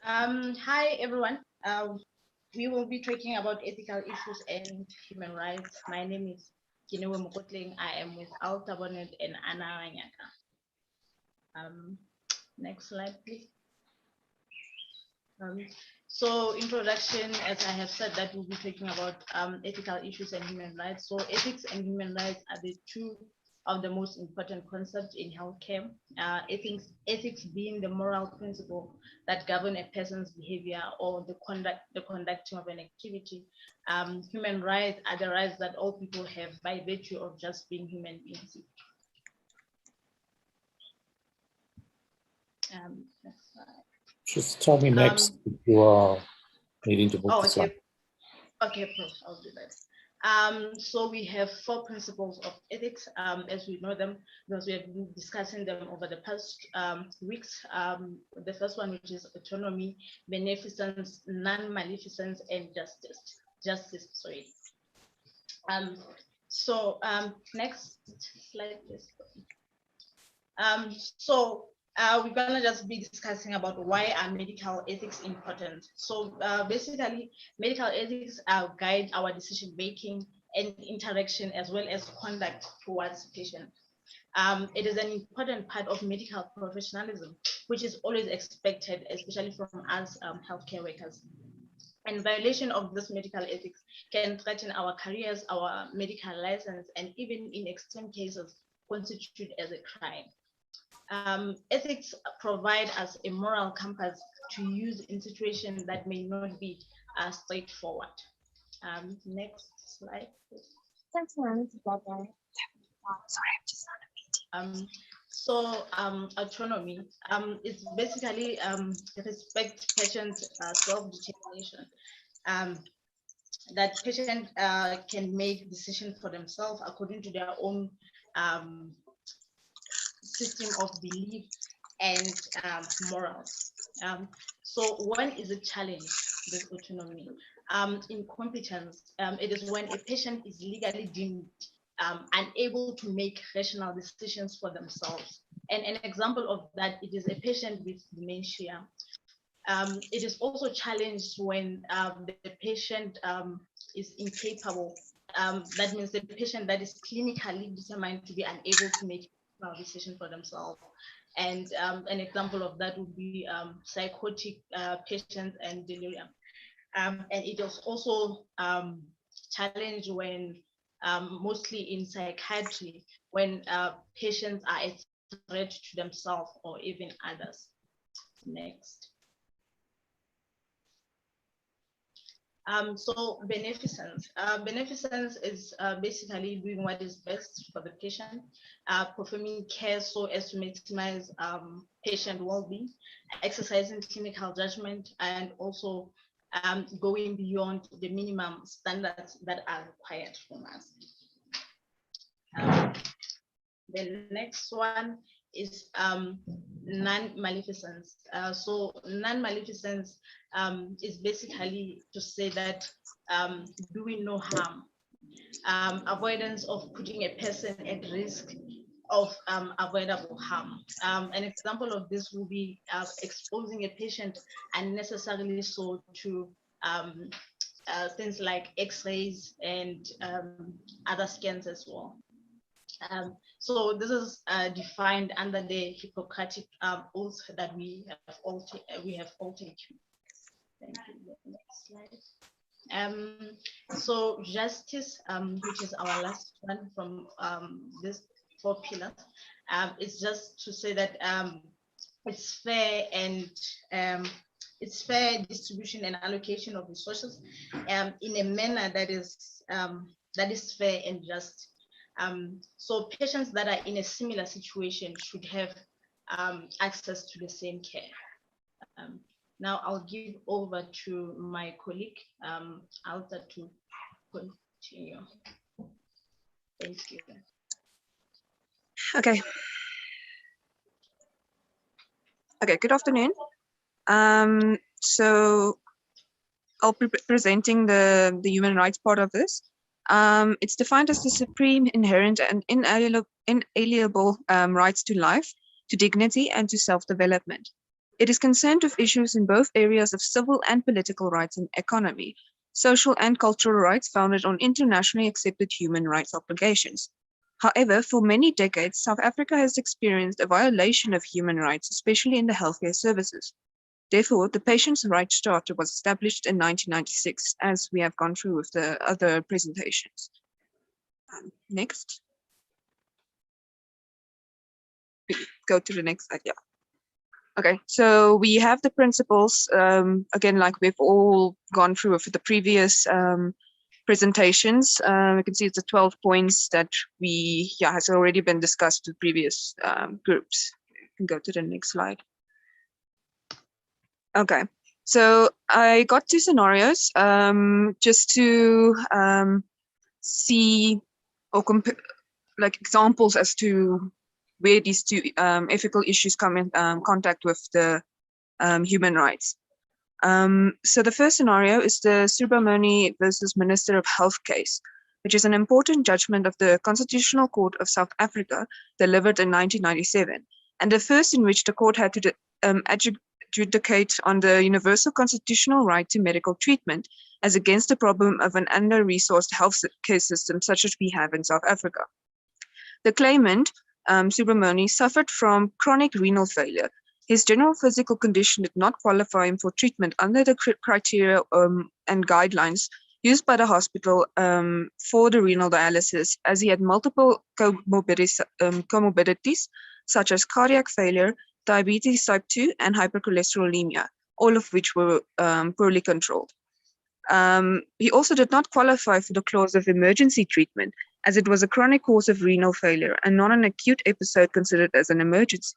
Hi, everyone. We will be talking about ethical issues and human rights. My name is Kinewe Mokotling. I am with Alta Bonnet and Anna Ranyaka. Next slide, please. So introduction, as I have said, that we'll be talking about ethical issues and human rights. So ethics and human rights are the two of the most important concepts in healthcare. Ethics being the moral principle that govern a person's behavior or the conducting of an activity. Human rights are the rights that all people have by virtue of just being human beings. Next slide. Just tell me next if you are needing to move this one. Okay, Prof, I'll do that. So we have 4 principles of ethics, as we know them, because we have been discussing them over the past weeks. The first one, which is autonomy, beneficence, non-maleficence, and justice. Sorry. Next slide, please. We're gonna just be discussing about why are medical ethics important. So basically, medical ethics guide our decision making and interaction as well as conduct towards patients. It is an important part of medical professionalism, which is always expected, especially from us healthcare workers. And violation of this medical ethics can threaten our careers, our medical license, and even in extreme cases, constitute as a crime. Ethics provide us a moral compass to use in situations that may not be straightforward. Next slide, please. Thanks, ma'am. Sorry, I'm just on a meeting. Autonomy is basically respect patients' self-determination. That patient can make decisions for themselves according to their own system of belief and morals. So when is it challenged, this autonomy? Incompetence, it is when a patient is legally deemed unable to make rational decisions for themselves. And an example of that, it is a patient with dementia. It is also challenged when the patient is incapable. That means the patient that is clinically determined to be unable to make a decision for themselves. And an example of that would be psychotic patients and delirium. And it is also challenged when mostly in psychiatry, when patients are a threat to themselves or even others. Next. So beneficence. Beneficence is basically doing what is best for the patient, performing care so as to maximize patient well-being, exercising clinical judgment, and also going beyond the minimum standards that are required from us. The next one is non-maleficence. So non-maleficence is basically to say that doing no harm, avoidance of putting a person at risk of avoidable harm. An example of this will be exposing a patient unnecessarily so to things like x-rays and other scans as well. So this is defined under the Hippocratic oath that we have all taken. Thank you. Next slide. So justice, which is our last one from this 4 pillars, it's just to say that it's fair and it's fair distribution and allocation of resources in a manner that is fair and just. So patients that are in a similar situation should have access to the same care. Now I'll give over to my colleague, Alta, to continue. Thank you. Okay, good afternoon. So I'll be presenting the human rights part of this. It's defined as the supreme, inherent, and inalienable rights to life, to dignity, and to self-development. It is concerned with issues in both areas of civil and political rights and economy, social and cultural rights founded on internationally accepted human rights obligations. However, for many decades, South Africa has experienced a violation of human rights, especially in the healthcare services. Therefore, the Patients' Rights Charter was established in 1996, as we have gone through with the other presentations. Next. Go to the next slide, yeah. Okay, so we have the principles, again, like we've all gone through with the previous presentations. You can see it's the 12 points that has already been discussed with previous groups. You can go to the next slide. Okay, so I got two scenarios just to see or compare, like examples as to where these two ethical issues come in contact with the human rights. So the first scenario is the Subramani versus Minister of Health case, which is an important judgment of the Constitutional Court of South Africa delivered in 1997, and the first in which the court had to adjudicate on the universal constitutional right to medical treatment as against the problem of an under-resourced health care system such as we have in South Africa. The claimant, Subramani, suffered from chronic renal failure. His general physical condition did not qualify him for treatment under the criteria and guidelines used by the hospital for the renal dialysis, as he had multiple comorbidities such as cardiac failure, diabetes type 2, and hypercholesterolemia, all of which were poorly controlled. He also did not qualify for the clause of emergency treatment, as it was a chronic cause of renal failure and not an acute episode considered as an emergency.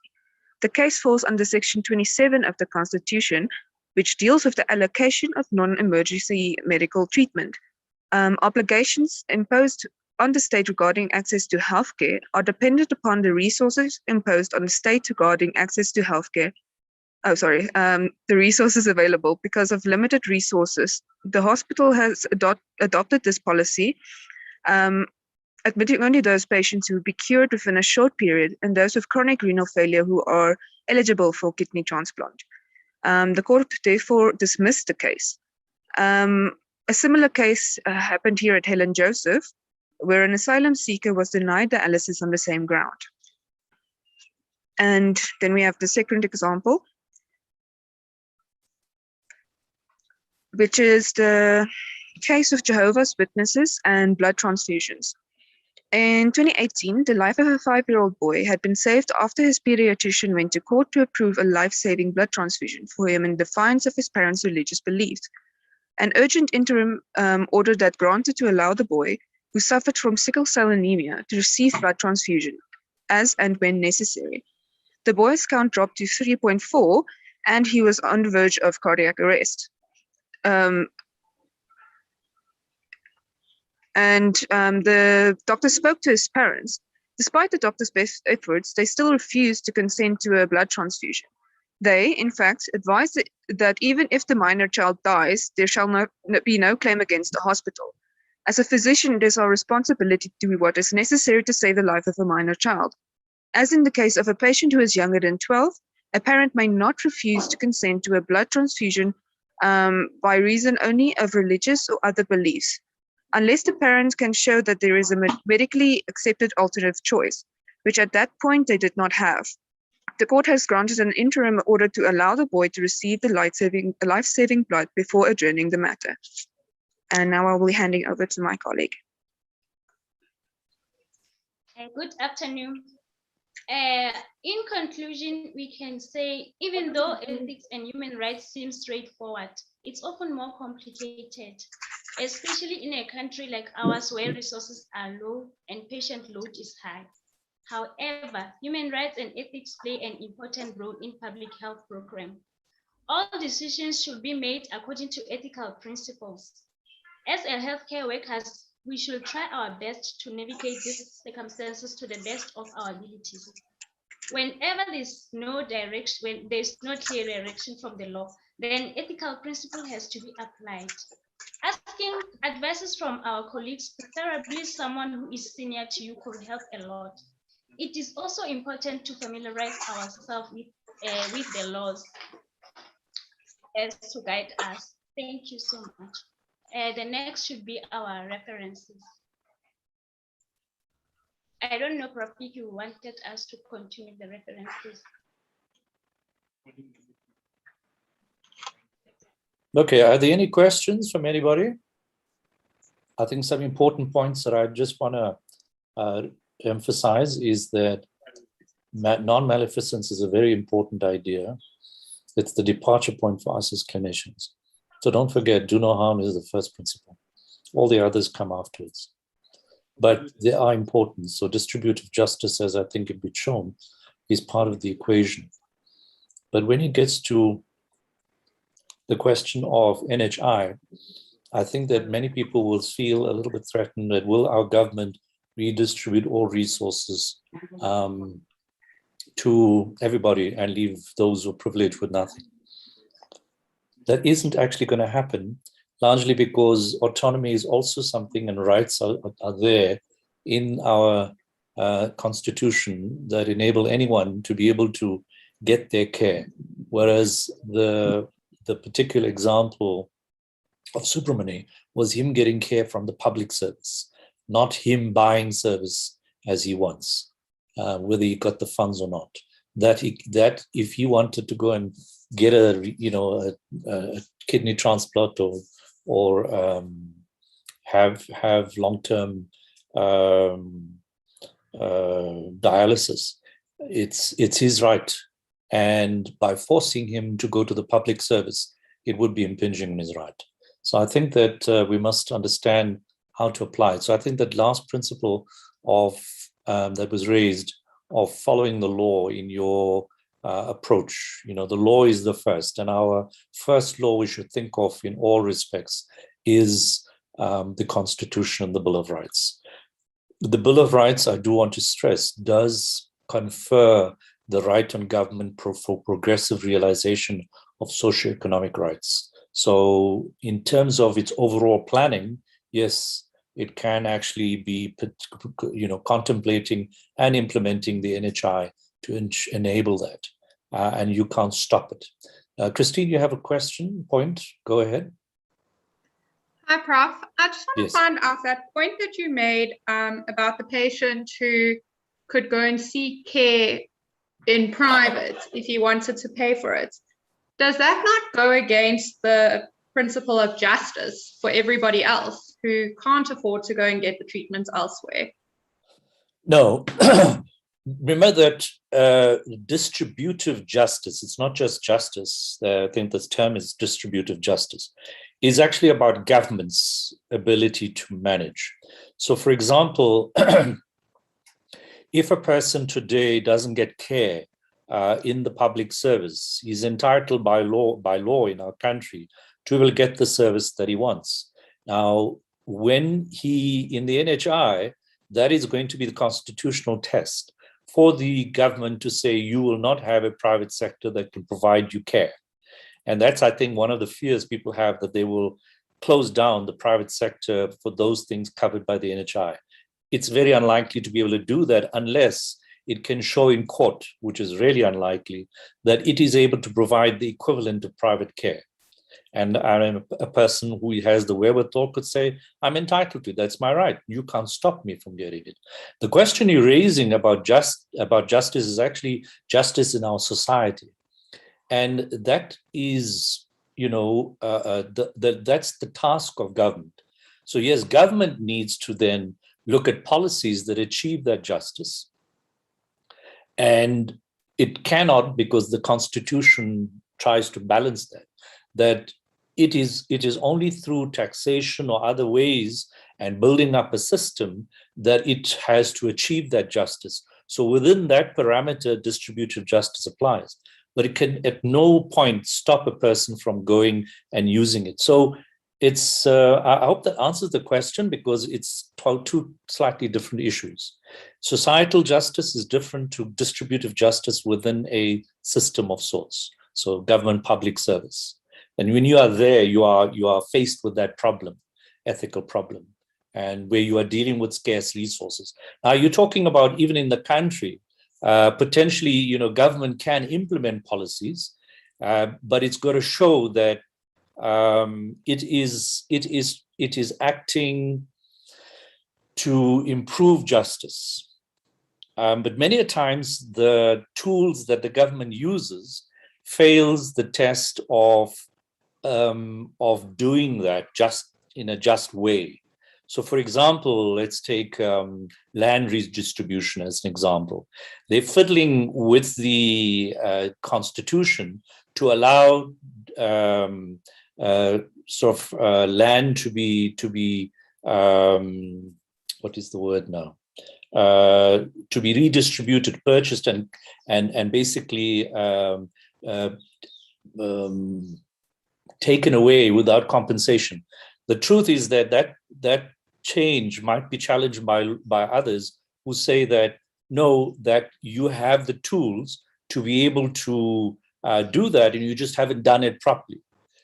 The case falls under Section 27 of the Constitution, which deals with the allocation of non-emergency medical treatment. Obligations imposed on the state regarding access to healthcare are dependent upon the resources imposed on the state regarding access to healthcare. The resources available. Because of limited resources, the hospital has adopted this policy, admitting only those patients who will be cured within a short period and those with chronic renal failure who are eligible for kidney transplant. The court therefore dismissed the case. A similar case happened here at Helen Joseph, where an asylum seeker was denied dialysis on the same ground. And then we have the second example, which is the case of Jehovah's Witnesses and blood transfusions. In 2018, the life of a 5-year-old boy had been saved after his pediatrician went to court to approve a life-saving blood transfusion for him in defiance of his parents' religious beliefs. An urgent interim order that granted to allow the boy, who suffered from sickle cell anemia, to receive blood transfusion as and when necessary. The boy's count dropped to 3.4, and he was on the verge of cardiac arrest. The doctor spoke to his parents. Despite the doctor's best efforts, they still refused to consent to a blood transfusion. They, in fact, advised that even if the minor child dies, there shall be no claim against the hospital. As a physician, it is our responsibility to do what is necessary to save the life of a minor child. As in the case of a patient who is younger than 12, a parent may not refuse to consent to a blood transfusion by reason only of religious or other beliefs, unless the parent can show that there is a medically accepted alternative choice, which at that point they did not have. The court has granted an interim order to allow the boy to receive the life-saving blood before adjourning the matter. And now I will be handing over to my colleague. Good afternoon. In conclusion, we can say, even though ethics and human rights seem straightforward, it's often more complicated, especially in a country like ours where resources are low and patient load is high. However, human rights and ethics play an important role in public health programs. All decisions should be made according to ethical principles. As a healthcare workers, we should try our best to navigate these circumstances to the best of our abilities. Whenever there's no direction, when there's no clear direction from the law, then ethical principle has to be applied. Asking advices from our colleagues, preferably someone who is senior to you, could help a lot. It is also important to familiarize ourselves with with the laws as to guide us. Thank you so much. The next should be our references. I don't know, Prof, if you wanted us to continue the references. Okay, are there any questions from anybody? I think some important points that I just want to emphasize is that non-maleficence is a very important idea. It's the departure point for us as clinicians. So don't forget, do no harm is the first principle. All the others come afterwards. But they are important. So distributive justice, as I think it be shown, is part of the equation. But when it gets to the question of NHI, I think that many people will feel a little bit threatened that will our government redistribute all resources to everybody and leave those who are privileged with nothing. That isn't actually going to happen, largely because autonomy is also something, and rights are there in our constitution that enable anyone to be able to get their care. Whereas the particular example of Subramani was him getting care from the public service, not him buying service as he wants, whether he got the funds or not. That if he wanted to go and get a kidney transplant or have long-term dialysis, it's his right. And by forcing him to go to the public service, it would be impinging on his right. So I think that we must understand how to apply it. So I think that last principle of that was raised of following the law in your approach, the law is the first, and our first law we should think of in all respects is the Constitution and the Bill of Rights. The Bill of Rights, I do want to stress, does confer the right on government for progressive realization of socioeconomic rights. So in terms of its overall planning, yes, it can actually be, contemplating and implementing the NHI to enable that, and you can't stop it. Christine, you have a point? Go ahead. Hi, Prof. I just want Yes. to find out that point that you made about the patient who could go and seek care in private if he wanted to pay for it. Does that not go against the principle of justice for everybody else who can't afford to go and get the treatments elsewhere? No. Remember that distributive justice, it's not just justice, I think this term is distributive justice, is actually about government's ability to manage. So for example, if a person today doesn't get care in the public service, he's entitled by law in our country to will get the service that he wants. Now, when in the NHI, that is going to be the constitutional test for the government to say you will not have a private sector that can provide you care. And that's, I think, one of the fears people have, that they will close down the private sector for those things covered by the NHI. It's very unlikely to be able to do that unless it can show in court, which is really unlikely, that it is able to provide the equivalent of private care. And I'm a person who has the wherewithal could say, I'm entitled to it. That's my right. You can't stop me from getting it. The question you're raising about justice is actually justice in our society. And that is, that's the task of government. So yes, government needs to then look at policies that achieve that justice. And it cannot, because the Constitution tries to balance that it is only through taxation or other ways and building up a system that it has to achieve that justice. So within that parameter, distributive justice applies, but it can at no point stop a person from going and using it. So it's, I hope that answers the question, because it's two slightly different issues. Societal justice is different to distributive justice within a system of sorts. So government public service. And when you are there, you are faced with that problem, ethical problem, and where you are dealing with scarce resources. Now you're talking about even in the country, Potentially, government can implement policies, but it's got to show that it is acting to improve justice. But many a times the tools that the government uses fails the test of doing that just in a just way. So, for example, let's take land redistribution as an example. They're fiddling with the Constitution to allow land to be what is the word now? To be redistributed, purchased, and basically taken away without compensation. The truth is that change might be challenged by others who say that no, that you have the tools to be able to do that, and you just haven't done it properly.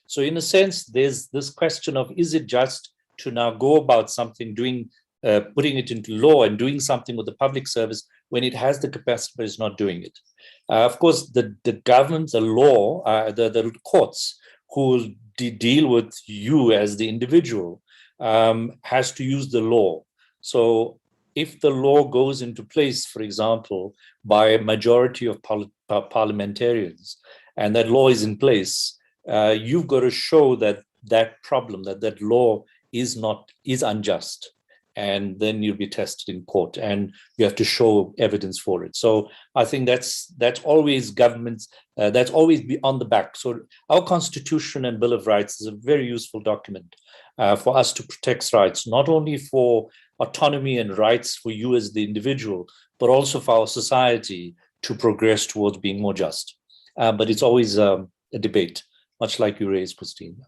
So in a sense, there's this question of, is it just to now go about something, putting it into law and doing something with the public service when it has the capacity but is not doing it? Of course, the government, the law, the courts who will deal with you as the individual has to use the law. So if the law goes into place, for example, by a majority of parliamentarians, and that law is in place, you've got to show that problem, that law is unjust. And then you'll be tested in court, and you have to show evidence for it. So I think that's always governments, that's always be on the back. So our Constitution and Bill of Rights is a very useful document for us to protect rights, not only for autonomy and rights for you as the individual, but also for our society to progress towards being more just. But it's always a debate, much like you raised, Christine.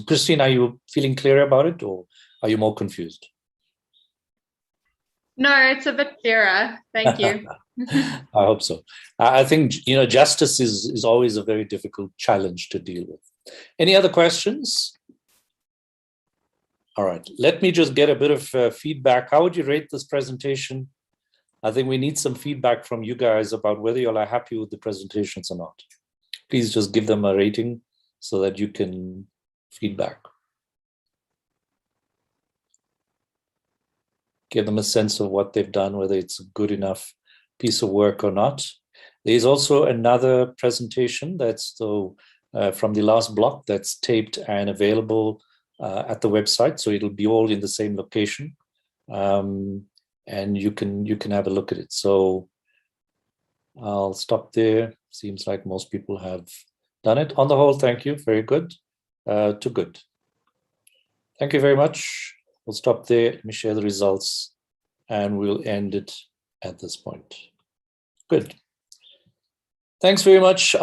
Christine, are you feeling clear about it, or are you more confused? No, it's a bit clearer. Thank you. I hope so. I think justice is always a very difficult challenge to deal with. Any other questions? All right, let me just get a bit of feedback. How would you rate this presentation? I think we need some feedback from you guys about whether you all are happy with the presentations or not. Please just give them a rating so that you can feedback. Give them a sense of what they've done, whether it's a good enough piece of work or not. There's also another presentation that's from the last block that's taped and available at the website. So it'll be all in the same location. And you can have a look at it. So I'll stop there. Seems like most people have done it. On the whole, thank you. Very good. To good. Thank you very much. We'll stop there. Let me share the results and we'll end it at this point. Good. Thanks very much.